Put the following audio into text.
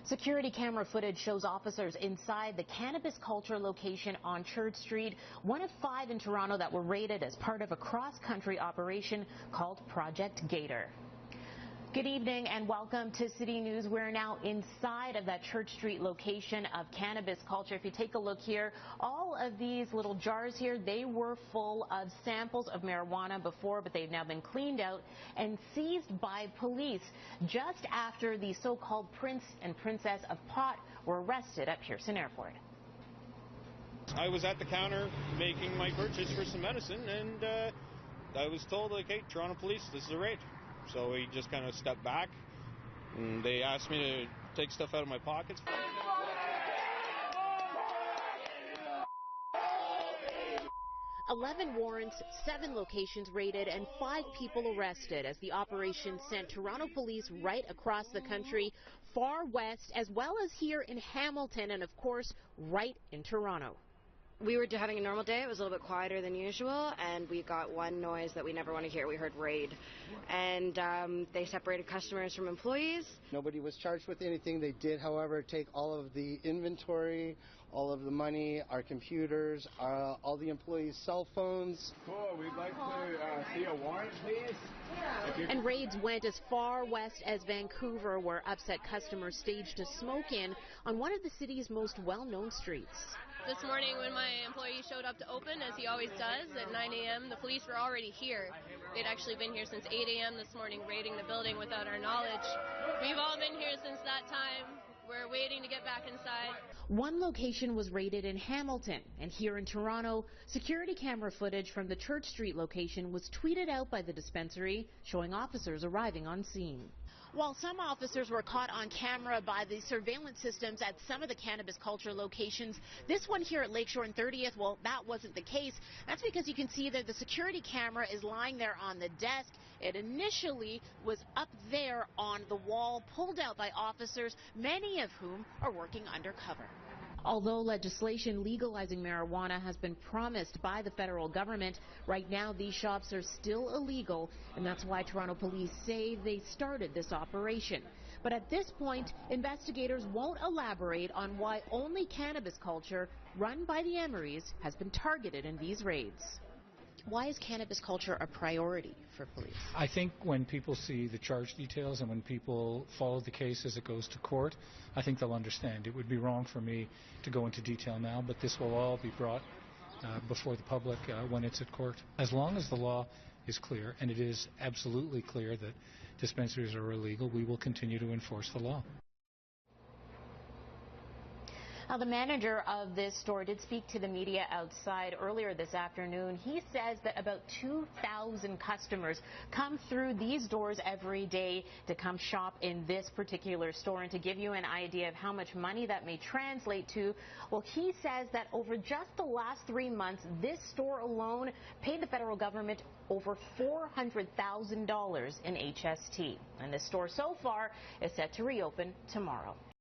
Security camera footage shows officers inside the Cannabis Culture location on Church Street, one of 5 in Toronto that were raided as part of a cross-country operation called Project Gator. Good evening and welcome to City News. We're now inside of that Church Street location of Cannabis Culture. If you take a look here, all of these little jars here, they were full of samples of marijuana before, but they've now been cleaned out and seized by police just after the so-called Prince and Princess of Pot were arrested at Pearson Airport. I was at the counter making my purchase for some medicine, and I was told, like, hey, Toronto Police, this is a raid. So we just kind of stepped back, and they asked me to take stuff out of my pockets. 11 warrants, 7 locations raided, and 5 people arrested as the operation sent Toronto police right across the country, far west, as well as here in Hamilton, and of course, right in Toronto. We were having a normal day. It was a little bit quieter than usual, and we got one noise that we never want to hear. We heard raid, and they separated customers from employees. Nobody was charged with anything. They did, however, take all of the inventory, all of the money, our computers, all the employees' cell phones. Cool. We'd like to see a warrant, please. And raids went as far west as Vancouver, where upset customers staged a smoke-in on one of the city's most well-known streets. This morning when my employee showed up to open, as he always does, at 9 a.m., the police were already here. They'd actually been here since 8 a.m. this morning, raiding the building without our knowledge. We've all been here since that time. We're waiting to get back inside. One location was raided in Hamilton, and here in Toronto, security camera footage from the Church Street location was tweeted out by the dispensary, showing officers arriving on scene. While some officers were caught on camera by the surveillance systems at some of the Cannabis Culture locations, this one here at Lakeshore and 30th, well, that wasn't the case. That's because you can see that the security camera is lying there on the desk. It initially was up there on the wall, pulled out by officers, many of whom are working undercover. Although legislation legalizing marijuana has been promised by the federal government, right now these shops are still illegal, and that's why Toronto police say they started this operation. But at this point, investigators won't elaborate on why only Cannabis Culture, run by the Emerys, has been targeted in these raids. Why is Cannabis Culture a priority for police? I think when people see the charge details and when people follow the case as it goes to court, I think they'll understand. It would be wrong for me to go into detail now, but this will all be brought before the public when it's at court. As long as the law is clear, and it is absolutely clear that dispensaries are illegal, we will continue to enforce the law. Now, the manager of this store did speak to the media outside earlier this afternoon. He says that about 2,000 customers come through these doors every day to come shop in this particular store. And to give you an idea of how much money that may translate to, well, he says that over just the last 3 months, this store alone paid the federal government over $400,000 in HST. And this store so far is set to reopen tomorrow.